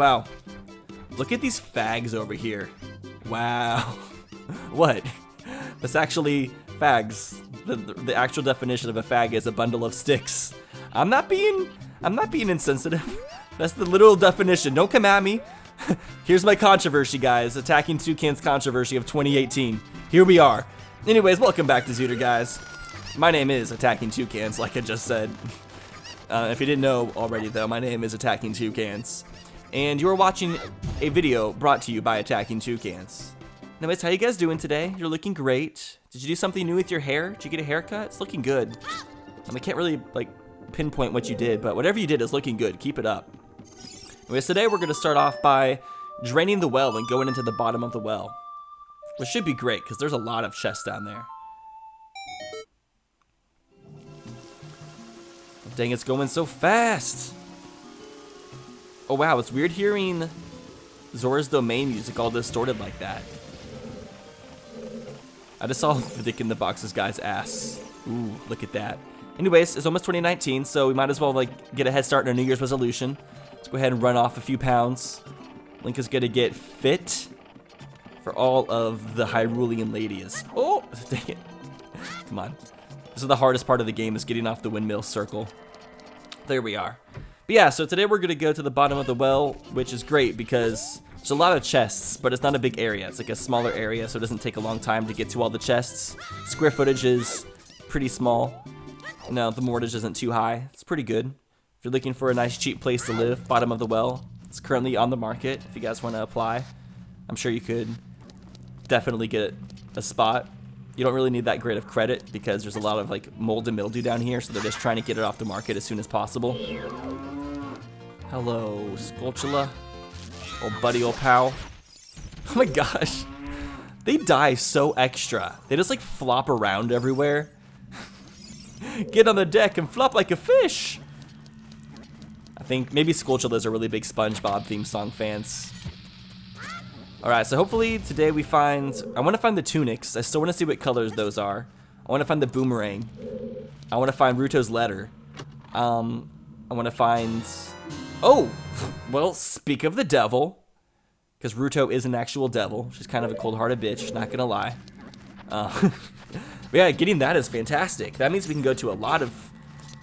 Wow. Look at these fags over here. Wow. What? That's actually fags. The actual definition of a fag is a bundle of sticks. I'm not being insensitive. That's the literal definition. Don't come at me. Here's my controversy, guys. Attacking Toucan's controversy of 2018. Here we are. Anyways, welcome back to Zooter, guys. My name is Attacking Toucans, like I just said. If you didn't know already, though, my name is Attacking Toucans. And you're watching a video brought to you by Attacking Toucans. Anyways, how you guys doing today? You're looking great. Did you do something new with your hair? Did you get a haircut? It's looking good. I can't really, pinpoint what you did, but whatever you did is looking good. Keep it up. Anyways, today we're going to start off by draining the well and going into the bottom of the well. Which should be great, because there's a lot of chests down there. Dang, it's going so fast. Oh, wow, it's weird hearing Zora's Domain music all distorted like that. I just saw the dick in the box's guy's ass. Ooh, look at that. Anyways, it's almost 2019, so we might as well get a head start in our New Year's resolution. Let's go ahead and run off a few pounds. Link is gonna get fit for all of the Hyrulean ladies. Oh, dang it. Come on. This is the hardest part of the game, is getting off the windmill circle. There we are. But yeah, so today we're gonna go to the bottom of the well, which is great because there's a lot of chests, but it's not a big area. It's like a smaller area, so it doesn't take a long time to get to all the chests. Square footage is pretty small. No, the mortgage isn't too high. It's pretty good. If you're looking for a nice cheap place to live, bottom of the well. It's currently on the market if you guys want to apply. I'm sure you could definitely get a spot. You don't really need that great of credit because there's a lot of mold and mildew down here, so they're just trying to get it off the market as soon as possible. Hello, Skulltula. Old buddy, old pal. Oh my gosh. They die so extra. They just flop around everywhere. Get on the deck and flop like a fish. I think maybe Skulltulas are really big SpongeBob theme song fans. Alright, so hopefully today we find... I want to find the tunics. I still want to see what colors those are. I want to find the boomerang. I want to find Ruto's letter. I want to find... Oh! Well, speak of the devil. Because Ruto is an actual devil. She's kind of a cold-hearted bitch, not gonna lie. But yeah, getting that is fantastic. That means we can go to a lot of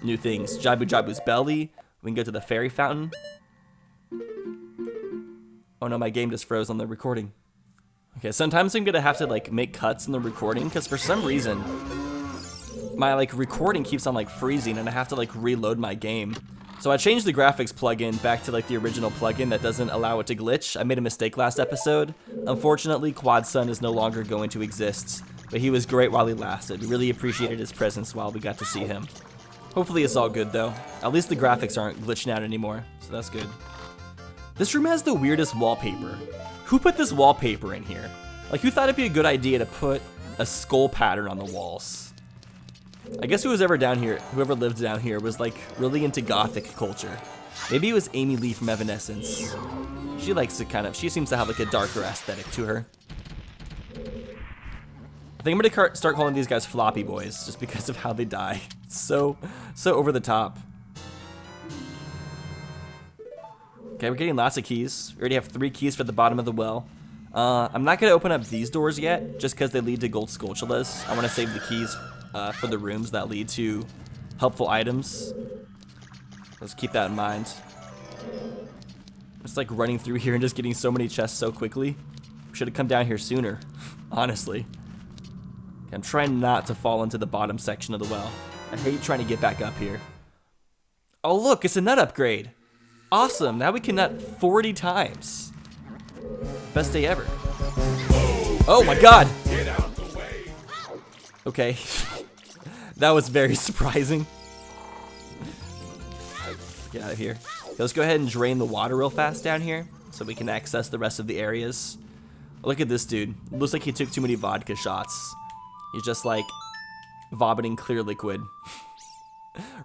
new things. Jabu-Jabu's belly. We can go to the fairy fountain. Oh no, my game just froze on the recording. Okay, sometimes I'm gonna have to make cuts in the recording because for some reason my recording keeps on freezing and I have to reload my game. So I changed the graphics plugin back to the original plugin that doesn't allow it to glitch. I made a mistake last episode. Unfortunately, Quad Sun is no longer going to exist, but he was great while he lasted. We really appreciated his presence while we got to see him. Hopefully it's all good though. At least the graphics aren't glitching out anymore, so that's good. This room has the weirdest wallpaper. Who put this wallpaper in here? Who thought it'd be a good idea to put a skull pattern on the walls? I guess whoever lived down here was really into gothic culture. Maybe it was Amy Lee from Evanescence. She likes to she seems to have a darker aesthetic to her. I think I'm gonna start calling these guys floppy boys just because of how they die. It's so over the top. Okay, we're getting lots of keys. We already have 3 keys for the bottom of the well. I'm not gonna open up these doors yet, just because they lead to gold Skulltulas. I want to save the keys for the rooms that lead to helpful items. Let's keep that in mind. It's running through here and just getting so many chests so quickly. Should have come down here sooner, honestly. Okay, I'm trying not to fall into the bottom section of the well. I hate trying to get back up here. Oh look, it's a nut upgrade. Awesome, now we can nut 40 times. Best day ever. Oh my god! Okay. That was very surprising. Get out of here. Let's go ahead and drain the water real fast down here so we can access the rest of the areas. Look at this dude. Looks like he took too many vodka shots. He's just vomiting clear liquid.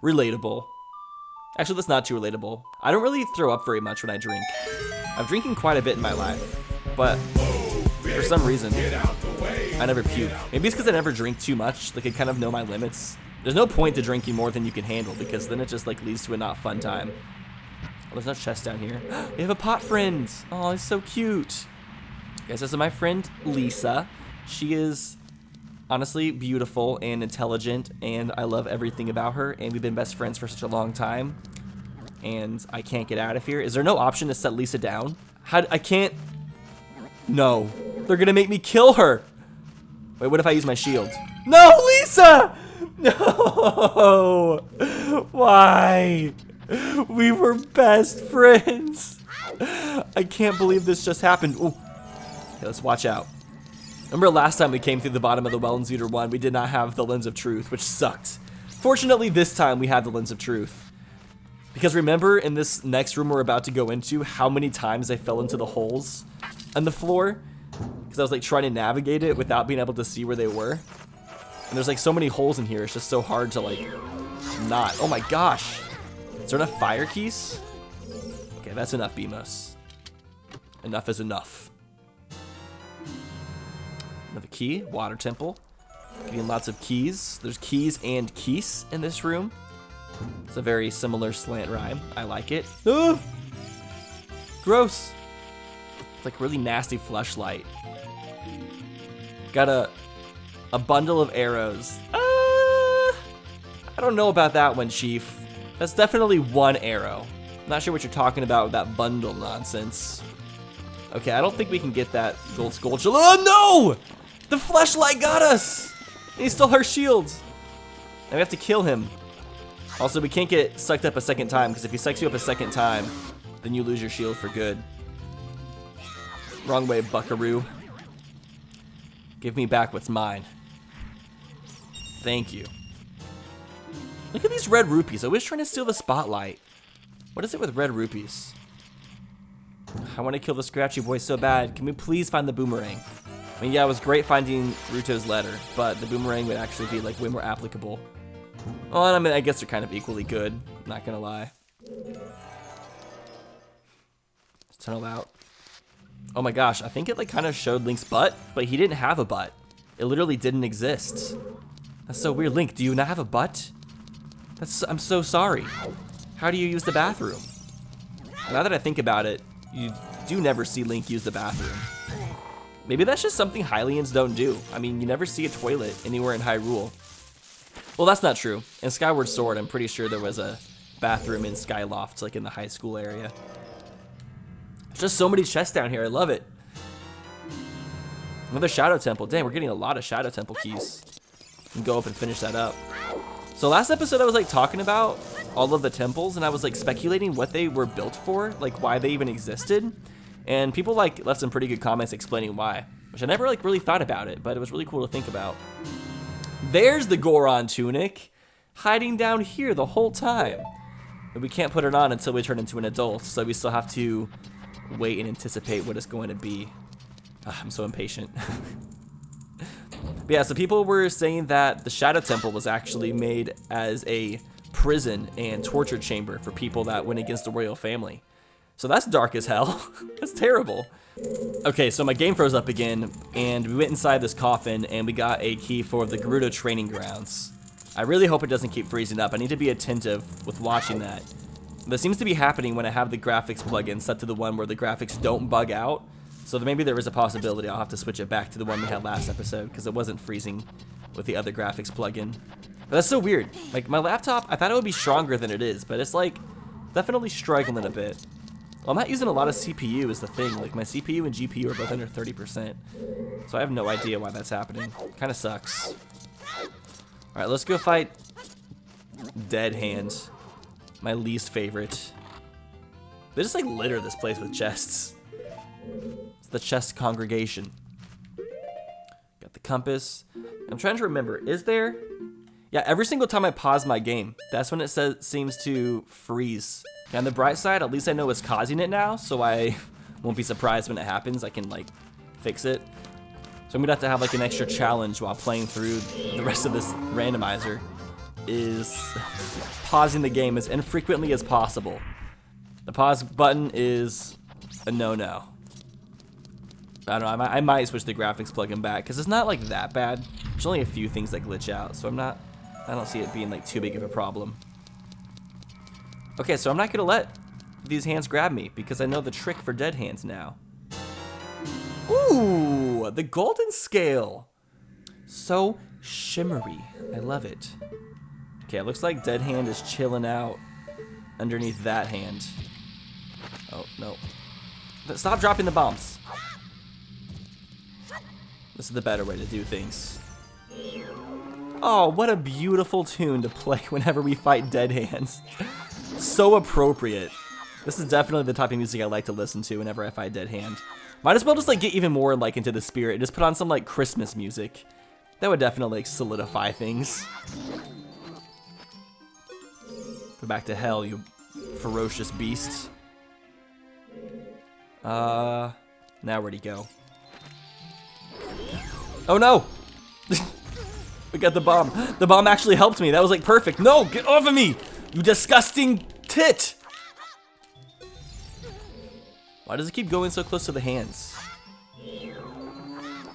Relatable. Actually, that's not too relatable. I don't really throw up very much when I drink. I'm drinking quite a bit in my life, but for some reason, I never puke. Maybe it's because I never drink too much. I kind of know my limits. There's no point to drinking more than you can handle because then it just leads to a not fun time. there's no chest down here. We have a pot friend. Oh, he's so cute. Guys, this is my friend Lisa. She is honestly beautiful and intelligent, and I love everything about her, and we've been best friends for such a long time, and I can't get out of here. Is there no option to set Lisa down? I can't. No. They're gonna make me kill her. Wait, what if I use my shield? No, Lisa! No! Why? We were best friends. I can't believe this just happened. Ooh. Okay, let's watch out. Remember last time we came through the bottom of the well in Zeta 1, we did not have the Lens of Truth, which sucked. Fortunately, this time we had the Lens of Truth. Because remember in this next room we're about to go into, how many times I fell into the holes on the floor? Because I was like trying to navigate it without being able to see where they were. And there's like so many holes in here, it's just so hard to like not. Oh my gosh. Is there enough fire keys? Okay, that's enough, Beamos. Enough is enough. Another key, water temple. Getting lots of keys. There's keys and keys in this room. It's a very similar slant rhyme. I like it. Ah! Gross. It's like really nasty fleshlight. Got a bundle of arrows. I don't know about that one, Chief. That's definitely one arrow. I'm not sure what you're talking about with that bundle nonsense. Okay, I don't think we can get that gold skull. Oh no! The fleshlight got us! And he stole our shields. Now we have to kill him. Also, we can't get sucked up a second time, because if he sucks you up a second time, then you lose your shield for good. Wrong way, buckaroo. Give me back what's mine. Thank you. Look at these red rupees. Always trying to steal the spotlight. What is it with red rupees? I want to kill the scratchy boy so bad. Can we please find the boomerang? I mean, yeah, it was great finding Ruto's letter, but the boomerang would actually be like way more applicable. Well, I mean, I guess they're kind of equally good. Not gonna lie. Let's tunnel out. Oh my gosh, I think it like kind of showed Link's butt, but he didn't have a butt. It literally didn't exist. That's so weird. Link, do you not have a butt? I'm so sorry. How do you use the bathroom? Now that I think about it, you do never see Link use the bathroom. Maybe that's just something Hylians don't do. I mean, you never see a toilet anywhere in Hyrule. Well, that's not true. In Skyward Sword, I'm pretty sure there was a bathroom in Skyloft, like in the high school area. There's just so many chests down here. I love it. Another Shadow Temple. Dang, we're getting a lot of Shadow Temple keys. We can go up and finish that up. So last episode, I was like talking about all of the temples, and I was like speculating what they were built for, like why they even existed. And people like left some pretty good comments explaining why, which I never like really thought about it, but it was really cool to think about. There's the Goron tunic, hiding down here the whole time. But we can't put it on until we turn into an adult, so we still have to wait and anticipate what it's going to be. I'm so impatient. But yeah, so people were saying that the Shadow Temple was actually made as a prison and torture chamber for people that went against the royal family. So that's dark as hell. That's terrible. Okay, so my game froze up again, and we went inside this coffin, and we got a key for the Gerudo training grounds. I really hope it doesn't keep freezing up. I need to be attentive with watching that. That seems to be happening when I have the graphics plugin set to the one where the graphics don't bug out. So maybe there is a possibility I'll have to switch it back to the one we had last episode, because it wasn't freezing with the other graphics plugin. But that's so weird. Like, my laptop, I thought it would be stronger than it is, but it's like definitely struggling a bit. Well, I'm not using a lot of CPU is the thing. Like, my CPU and GPU are both under 30%. So I have no idea why that's happening. Kind of sucks. Alright, let's go fight Dead Hand. My least favorite. They just, like, litter this place with chests. It's the chest congregation. Got the compass. I'm trying to remember. Is there... Yeah, every single time I pause my game, that's when it seems to freeze. Okay, on the bright side, at least I know what's causing it now, so I won't be surprised when it happens. I can, like, fix it. So I'm gonna have to have, like, an extra challenge while playing through the rest of this randomizer, is pausing the game as infrequently as possible. The pause button is a no-no. I don't know, I might switch the graphics plugin back, because it's not, like, that bad. There's only a few things that glitch out, so I don't see it being, like, too big of a problem. Okay, so I'm not gonna let these hands grab me because I know the trick for dead hands now. Ooh, the golden scale. So shimmery. I love it. Okay, it looks like dead hand is chilling out underneath that hand. Oh, no. Stop dropping the bombs. This is the better way to do things. Oh, what a beautiful tune to play whenever we fight dead hands. So appropriate. This is definitely the type of music I like to listen to whenever I fight dead hand. Might as well just like get even more like into the spirit and just put on some like Christmas music. That would definitely like solidify things. Go back to hell, you ferocious beast. Now where'd he go? Oh no! We got the bomb. The bomb actually helped me. That was like perfect. No, get off of me! You disgusting tit! Why does it keep going so close to the hands?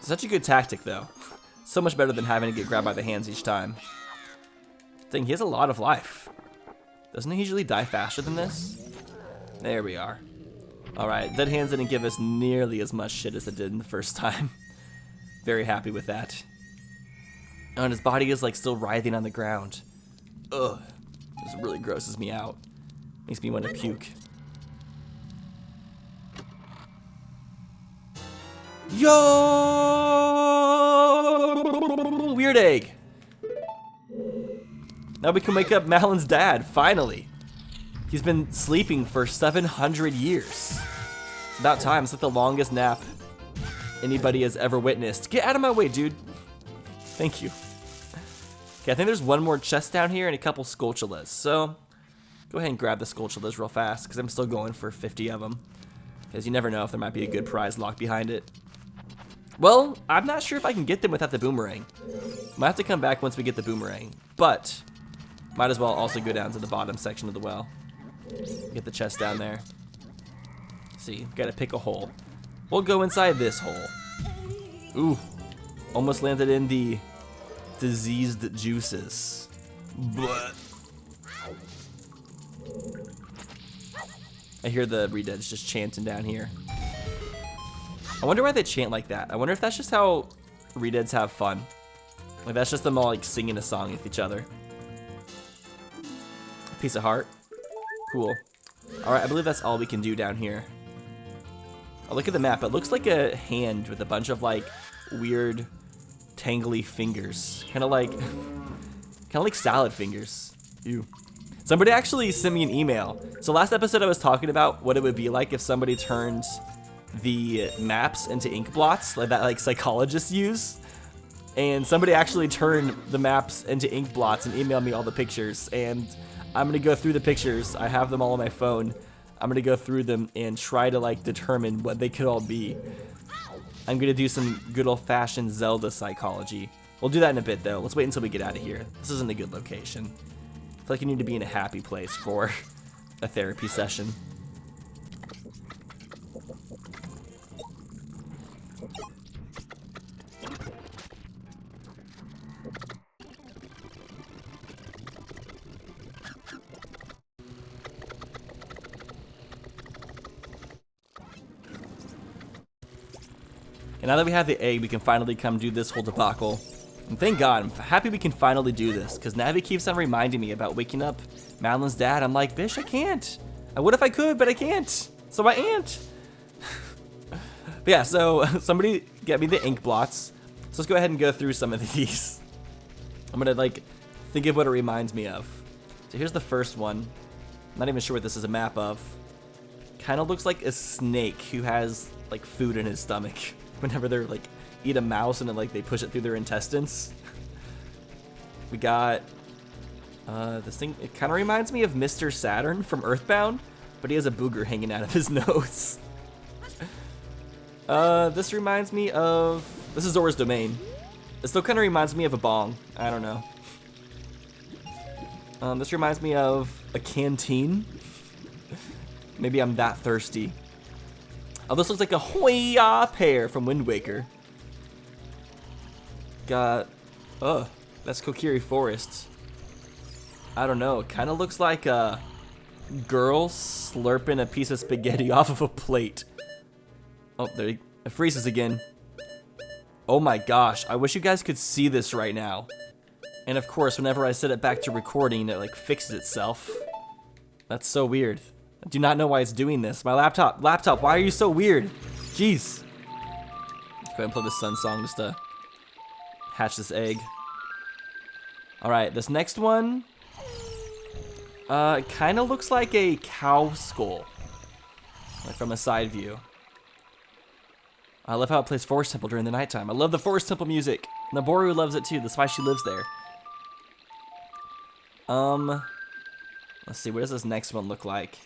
Such a good tactic though. So much better than having to get grabbed by the hands each time. Dang, he has a lot of life. Doesn't he usually die faster than this? There we are. Alright, dead hands didn't give us nearly as much shit as it did in the first time. Very happy with that. Oh, and his body is like still writhing on the ground. Ugh. This really grosses me out. Makes me want to puke. Yo! Weird egg. Now we can wake up Malon's dad, finally. He's been sleeping for 700 years. It's about time. It's like the longest nap anybody has ever witnessed. Get out of my way, dude. Thank you. Okay, I think there's one more chest down here and a couple Skulltulas. So, go ahead and grab the Skulltulas real fast, because I'm still going for 50 of them. Because you never know if there might be a good prize locked behind it. Well, I'm not sure if I can get them without the boomerang. Might have to come back once we get the boomerang. But, might as well also go down to the bottom section of the well. Get the chest down there. See, gotta pick a hole. We'll go inside this hole. Ooh, almost landed in the diseased juices. But I hear the Redeads just chanting down here. I wonder why they chant like that. I wonder if that's just how Redeads have fun. Like that's just them all like singing a song with each other. Piece of heart. Cool. Alright, I believe that's all we can do down here. I'll look at the map. It looks like a hand with a bunch of like weird tangly fingers. Kinda like salad fingers. Ew. Somebody actually sent me an email. So last episode I was talking about what it would be like if somebody turned the maps into ink blots like that like psychologists use. And somebody actually turned the maps into ink blots and emailed me all the pictures. And I'm gonna go through the pictures. I have them all on my phone. I'm gonna go through them and try to like determine what they could all be. I'm gonna do some good old-fashioned Zelda psychology. We'll do that in a bit though. Let's wait until we get out of here. This isn't a good location. I feel like you need to be in a happy place for a therapy session. And now that we have the egg, we can finally come do this whole debacle. And thank God, I'm happy we can finally do this, because Navi keeps on reminding me about waking up Madeline's dad. I'm like, bish, I can't. I would if I could, but I can't. So I ain't. But yeah, so somebody get me the ink blots. So let's go ahead and go through some of these. I'm gonna like think of what it reminds me of. So here's the first one. I'm not even sure what this is a map of. Kind of looks like a snake who has like food in his stomach. Whenever they're like eat a mouse and then like they push it through their intestines. We got this thing. It kind of reminds me of Mr. Saturn from Earthbound, but he has a booger hanging out of his nose. This reminds me of, this is Zora's Domain. It still kind of reminds me of a bong. I don't know. This reminds me of a canteen. Maybe I'm that thirsty. Oh, this looks like a Hoya pear from Wind Waker. Got, that's Kokiri Forest. I don't know, it kind of looks like girl slurping a piece of spaghetti off of a plate. Oh, it freezes again. Oh my gosh, I wish you guys could see this right now. And of course, whenever I set it back to recording, it like fixes itself. That's so weird. I do not know why it's doing this. My laptop, why are you so weird? Jeez. Let's go ahead and play the sun song just to hatch this egg. Alright, this next one, it kind of looks like a cow skull, like from a side view. I love how it plays Forest Temple during the nighttime. I love the Forest Temple music. Naboru loves it too. That's why she lives there. Let's see. What does this next one look like?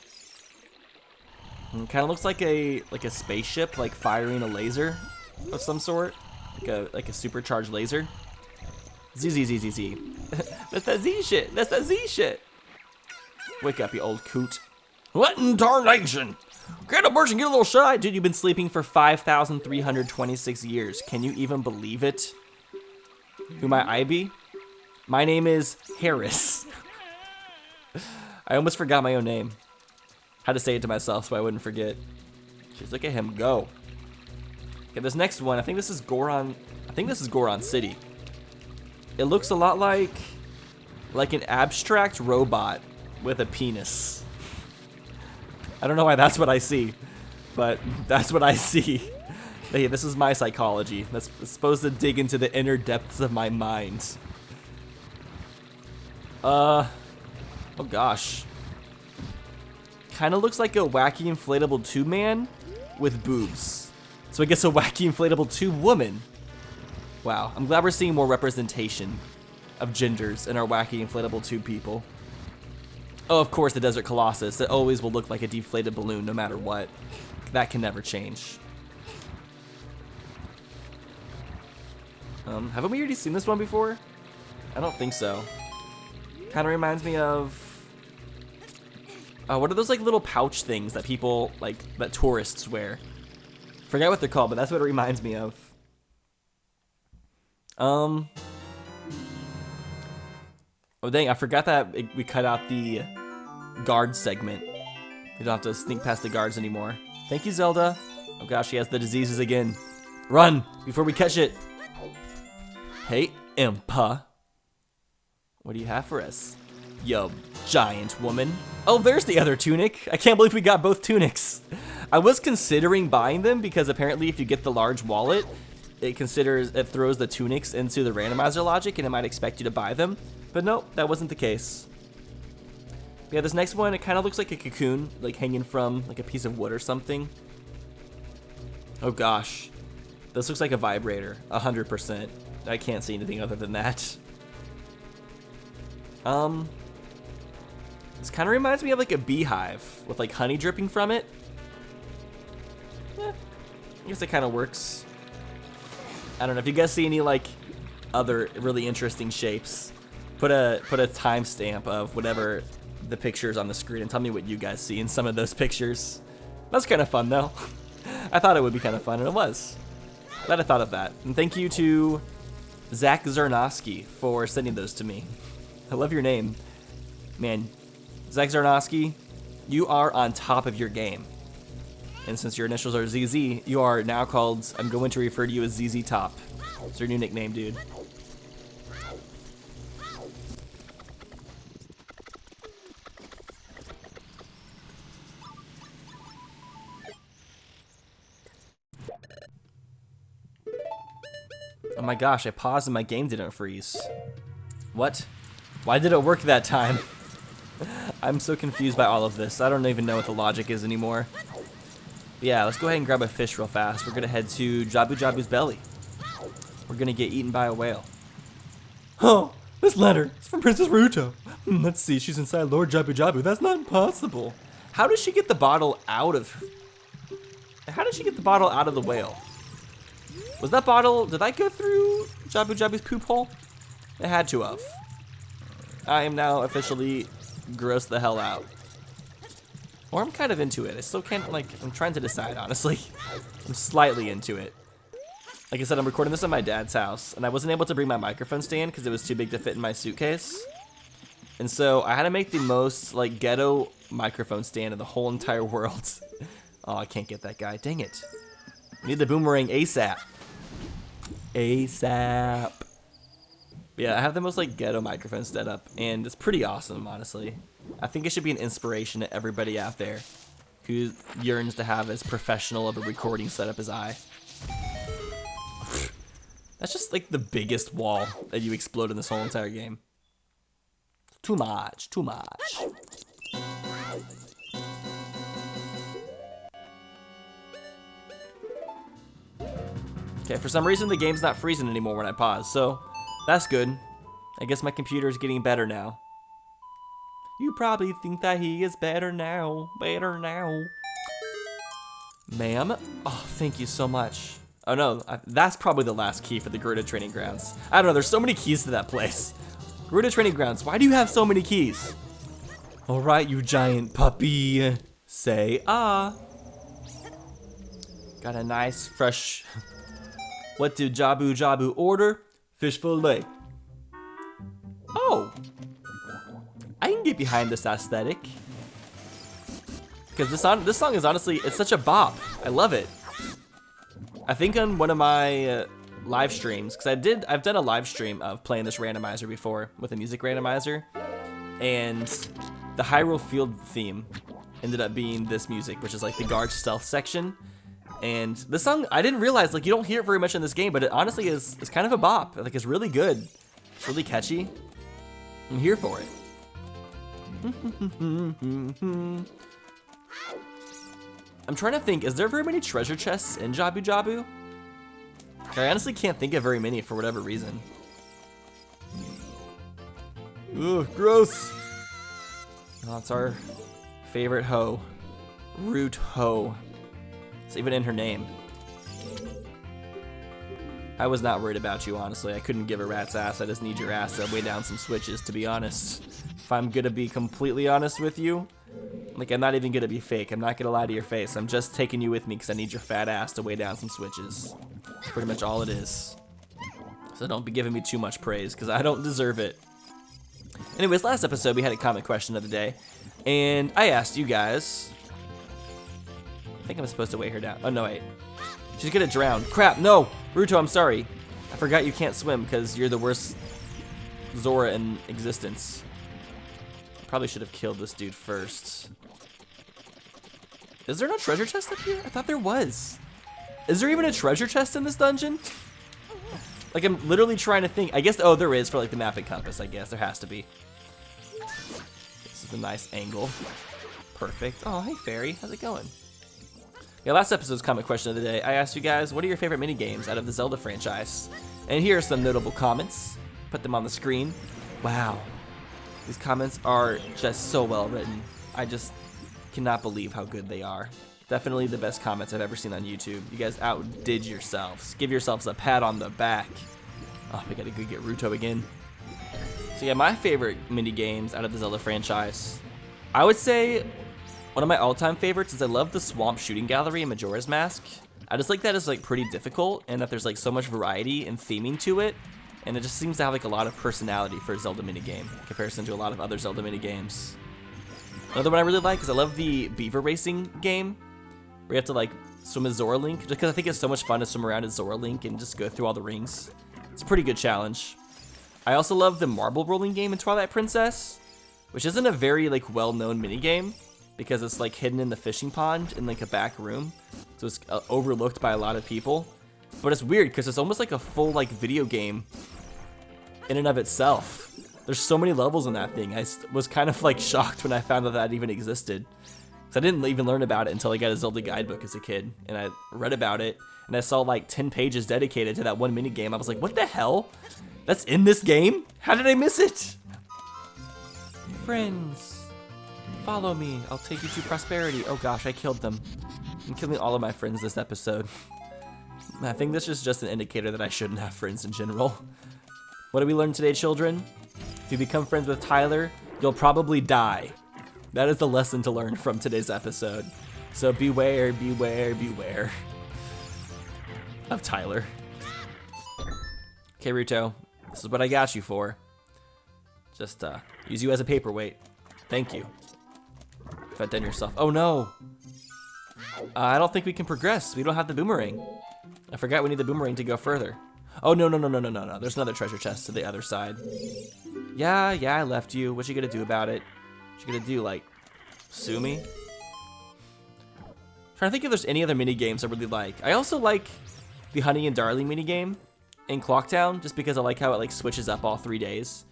It kind of looks like a spaceship, like firing a laser of some sort, like a supercharged laser. Z. That's that Z shit. That's that Z shit. Wake up, you old coot. What in tarnation? Get a person, get a little shut-eye. Dude, you've been sleeping for 5,326 years. Can you even believe it? Who might I be? My name is Harris. I almost forgot my own name. Had to say it to myself so I wouldn't forget. Jeez, look at him go. Okay, this next one, I think this is Goron City. It looks a lot like an abstract robot with a penis. I don't know why that's what I see, but that's what I see. Hey, this is my psychology. That's supposed to dig into the inner depths of my mind. Oh gosh. Kind of looks like a wacky inflatable tube man with boobs. So I guess a wacky inflatable tube woman. Wow, I'm glad we're seeing more representation of genders in our wacky inflatable tube people. Oh, of course, the Desert Colossus. It always will look like a deflated balloon no matter what. That can never change. Haven't we already seen this one before? I don't think so. Kind of reminds me of... what are those like little pouch things that people, that tourists wear? Forget what they're called, but that's what it reminds me of. Oh dang, I forgot that we cut out the guard segment. We don't have to sneak past the guards anymore. Thank you, Zelda. Oh gosh, she has the diseases again. Run before we catch it. Hey, Impa. What do you have for us, yo giant woman? Oh, there's the other tunic. I can't believe we got both tunics. I was considering buying them because apparently if you get the large wallet, it throws the tunics into the randomizer logic and it might expect you to buy them. But nope, that wasn't the case. Yeah, this next one, it kind of looks like a cocoon, like hanging from like a piece of wood or something. Oh gosh. This looks like a vibrator, 100%. I can't see anything other than that. This kind of reminds me of like a beehive with like honey dripping from it. I guess it kind of works. I don't know if you guys see any like other really interesting shapes. Put a timestamp of whatever the pictures on the screen and tell me what you guys see in some of those pictures. That's kind of fun though. I thought it would be kind of fun, and it was. Glad I thought of that. And thank you to Zach Zarnowski for sending those to me. I love your name. Man, Zach Zarnowski, you are on top of your game. And since your initials are ZZ, you are now called, I'm going to refer to you as ZZ Top. It's your new nickname, dude. Oh my gosh, I paused and my game didn't freeze. What? Why did it work that time? I'm so confused by all of this. I don't even know what the logic is anymore. But yeah, let's go ahead and grab a fish real fast. We're gonna head to Jabu-Jabu's belly. We're gonna get eaten by a whale. Oh, this letter. It's from Princess Ruto. Let's see, she's inside Lord Jabu-Jabu. That's not possible. How did she get the bottle out of... How did she get the bottle out of the whale? Was that bottle... Did that go through Jabu-Jabu's poop hole? It had to have. I am now officially grossed the hell out. Or I'm kind of into it. I still can't, I'm trying to decide, honestly. I'm slightly into it. Like I said, I'm recording this at my dad's house, and I wasn't able to bring my microphone stand because it was too big to fit in my suitcase. And so I had to make the most like ghetto microphone stand in the whole entire world. Oh, I can't get that guy. Dang it. I need the boomerang ASAP. ASAP. Yeah, I have the most like ghetto microphone setup, and it's pretty awesome, honestly. I think it should be an inspiration to everybody out there who yearns to have as professional of a recording setup as I. That's just like the biggest wall that you explode in this whole entire game. Too much, too much. Okay, for some reason the game's not freezing anymore when I pause, so that's good. I guess my computer is getting better now. You probably think that he is better now. Better now. Ma'am? Oh, thank you so much. Oh no, that's probably the last key for the Gerudo Training Grounds. I don't know, there's so many keys to that place. Gerudo Training Grounds, why do you have so many keys? Alright, you giant puppy. Say ah. Got a nice fresh... What did Jabu-Jabu order? Fish fillet. Oh. I can get behind this aesthetic. Because this song is honestly, it's such a bop. I love it. I think on one of my live streams, because I've done a live stream of playing this randomizer before with a music randomizer, and the Hyrule Field theme ended up being this music, which is like the guard stealth section. And this song, I didn't realize, like, you don't hear it very much in this game, but it honestly is kind of a bop. Like, it's really good. It's really catchy. I'm here for it. I'm trying to think, is there very many treasure chests in Jabu-Jabu? I honestly can't think of very many for whatever reason. Ugh, gross. Oh, it's our favorite hoe. Root hoe. It's even in her name. I was not worried about you, honestly. I couldn't give a rat's ass. I just need your ass to weigh down some switches, to be honest. If I'm gonna be completely honest with you, like, I'm not even gonna be fake. I'm not gonna lie to your face. I'm just taking you with me because I need your fat ass to weigh down some switches. That's pretty much all it is. So don't be giving me too much praise because I don't deserve it. Anyways, last episode we had a comment question of the day, and I asked you guys. I think I'm supposed to weigh her down. Oh no, wait. She's gonna drown. Crap, no! Ruto, I'm sorry. I forgot you can't swim because you're the worst Zora in existence. Probably should have killed this dude first. Is there no treasure chest up here? I thought there was. Is there even a treasure chest in this dungeon? Like, I'm literally trying to think. I guess, oh, there is for like the map and compass, I guess. There has to be. This is a nice angle. Perfect. Oh, hey, fairy. How's it going? Yeah, last episode's comment question of the day, I asked you guys, what are your favorite minigames out of the Zelda franchise? And here are some notable comments. Put them on the screen. Wow. These comments are just so well written. I just cannot believe how good they are. Definitely the best comments I've ever seen on YouTube. You guys outdid yourselves. Give yourselves a pat on the back. Oh, we gotta go get Ruto again. So yeah, my favorite minigames out of the Zelda franchise, I would say one of my all-time favorites is I love the Swamp Shooting Gallery in Majora's Mask. I just like that it's like pretty difficult and that there's like so much variety and theming to it. And it just seems to have like a lot of personality for a Zelda minigame in comparison to a lot of other Zelda minigames. Another one I really like is I love the beaver racing game where you have to like swim as Zora Link, just because I think it's so much fun to swim around as Zora Link and just go through all the rings. It's a pretty good challenge. I also love the marble rolling game in Twilight Princess, which isn't a very like well-known minigame because it's like hidden in the fishing pond in like a back room, so it's overlooked by a lot of people. But it's weird because it's almost like a full like video game in and of itself. There's so many levels in that thing. I was kind of like shocked when I found out that even existed. Because I didn't even learn about it until I got a Zelda guidebook as a kid. And I read about it, and I saw like 10 pages dedicated to that one minigame. I was like, what the hell? That's in this game? How did I miss it? Friends, follow me. I'll take you to prosperity. Oh gosh, I killed them. I'm killing all of my friends this episode. I think this is just an indicator that I shouldn't have friends in general. What did we learn today, children? If you become friends with Tyler, you'll probably die. That is the lesson to learn from today's episode. So beware, beware, beware of Tyler. Okay, Ruto, this is what I got you for. Just use you as a paperweight. Thank you. Vent on yourself. Oh no! I don't think we can progress. We don't have the boomerang. I forgot we need the boomerang to go further. Oh no. There's another treasure chest to the other side. Yeah, I left you. What you gonna do about it? What you gonna do, like, sue me? Trying to think if there's any other mini games I really like. I also like the Honey and Darling mini game in Clocktown, just because I like how it like switches up all 3 days.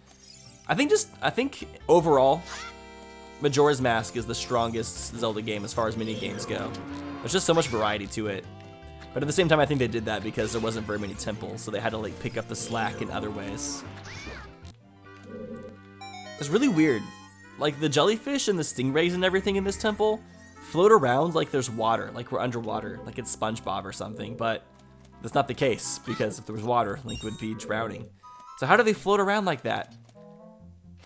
I think overall, Majora's Mask is the strongest Zelda game as far as mini games go. There's just so much variety to it. But at the same time, I think they did that because there wasn't very many temples, so they had to like pick up the slack in other ways. It's really weird. Like the jellyfish and the stingrays and everything in this temple float around like there's water, like we're underwater, like it's SpongeBob or something, but that's not the case, because if there was water, Link would be drowning. So how do they float around like that?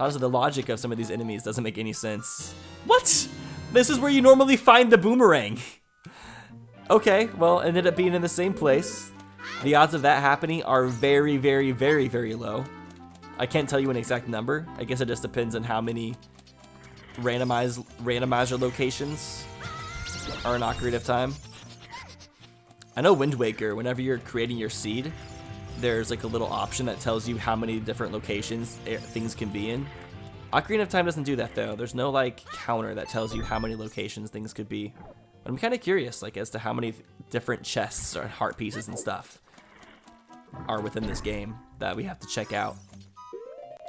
Honestly, the logic of some of these enemies doesn't make any sense. What? This is where you normally find the boomerang. Okay, well, it ended up being in the same place. The odds of that happening are very, very, very, very low. I can't tell you an exact number. I guess it just depends on how many randomizer locations are in Ocarina of Time. I know Wind Waker, whenever you're creating your seed, there's like a little option that tells you how many different locations things can be in. Ocarina of Time doesn't do that though. There's no like counter that tells you how many locations things could be. But I'm kind of curious like as to how many different chests or heart pieces and stuff are within this game that we have to check out.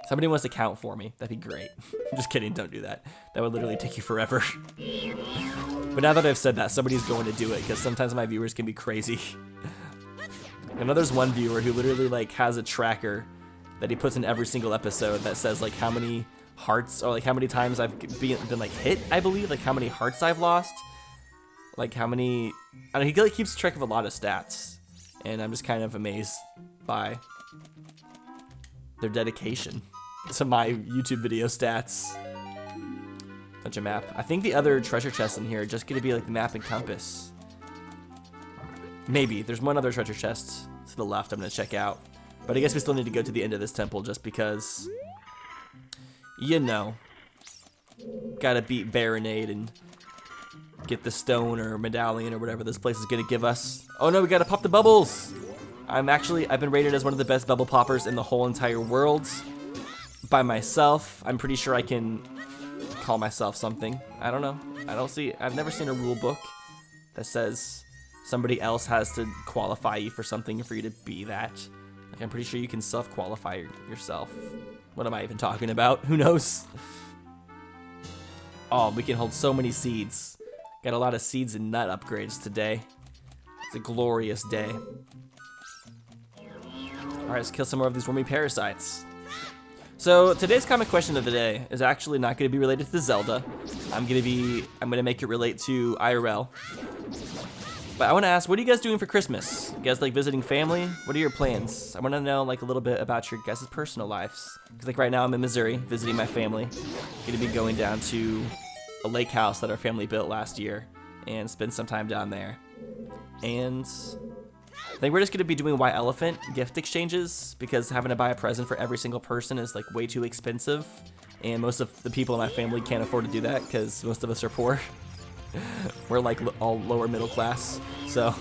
Somebody wants to count for me. That'd be great. I'm just kidding, don't do that. That would literally take you forever. But now that I've said that, somebody's going to do it because sometimes my viewers can be crazy. I know there's one viewer who literally like has a tracker that he puts in every single episode that says like how many hearts or like how many times I've been like hit, I believe, like how many hearts I've lost, like how many, I don't know, he like keeps track of a lot of stats, and I'm just kind of amazed by their dedication to my YouTube video stats. Bunch of map. I think the other treasure chests in here are just gonna be like the map and compass. Maybe. There's one other treasure chest to the left I'm gonna check out. But I guess we still need to go to the end of this temple just because, you know, gotta beat Baronade and get the stone or medallion or whatever this place is gonna give us. Oh no, we gotta pop the bubbles! I've been rated as one of the best bubble poppers in the whole entire world by myself. I'm pretty sure I can call myself something. I don't know. I've never seen a rule book that says somebody else has to qualify you for something for you to be that. Like, I'm pretty sure you can self-qualify yourself. What am I even talking about? Who knows? Oh, we can hold so many seeds. Got a lot of seeds and nut upgrades today. It's a glorious day. Alright, let's kill some more of these wormy parasites. So today's comic question of the day is actually not going to be related to Zelda. I'm gonna make it relate to IRL. But I want to ask, what are you guys doing for Christmas? You guys like visiting family? What are your plans? I want to know like a little bit about your guys' personal lives. Because like right now I'm in Missouri visiting my family. Gonna be going down to a lake house that our family built last year and spend some time down there. And I think we're just gonna be doing white elephant gift exchanges because having to buy a present for every single person is like way too expensive. And most of the people in my family can't afford to do that because most of us are poor. We're like all lower middle class, so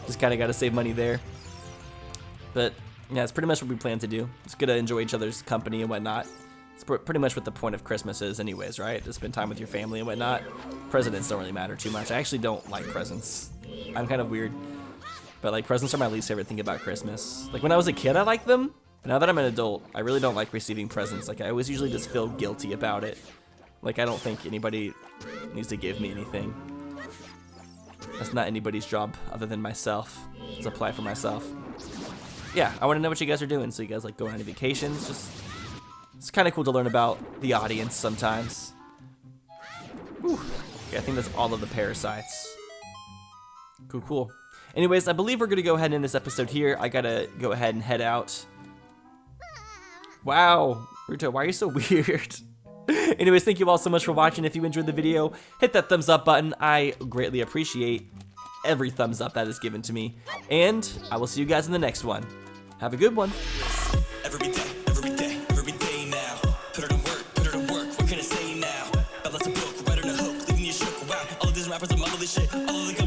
just kind of got to save money there. But yeah, it's pretty much what we plan to do. It's good to enjoy each other's company and whatnot. It's pretty much what the point of Christmas is anyways, right? To spend time with your family and whatnot. Presents don't really matter too much. I actually don't like presents. I'm kind of weird. But like presents are my least favorite thing about Christmas. Like when I was a kid, I liked them. But now that I'm an adult, I really don't like receiving presents. Like I always usually just feel guilty about it. Like I don't think anybody needs to give me anything. That's not anybody's job other than myself. It's apply for myself. Yeah, I want to know what you guys are doing. So you guys like going on any vacations? It's kind of cool to learn about the audience sometimes. Whew. Okay, I think that's all of the parasites. Cool. Anyways, I believe we're gonna go ahead and end this episode here. I gotta go ahead and head out. Wow, Ruto, why are you so weird? Anyways, thank you all so much for watching. If you enjoyed the video, hit that thumbs up button. I greatly appreciate every thumbs up that is given to me. And I will see you guys in the next one. Have a good one. Every day now. Put it rappers that muddle this shit. All of the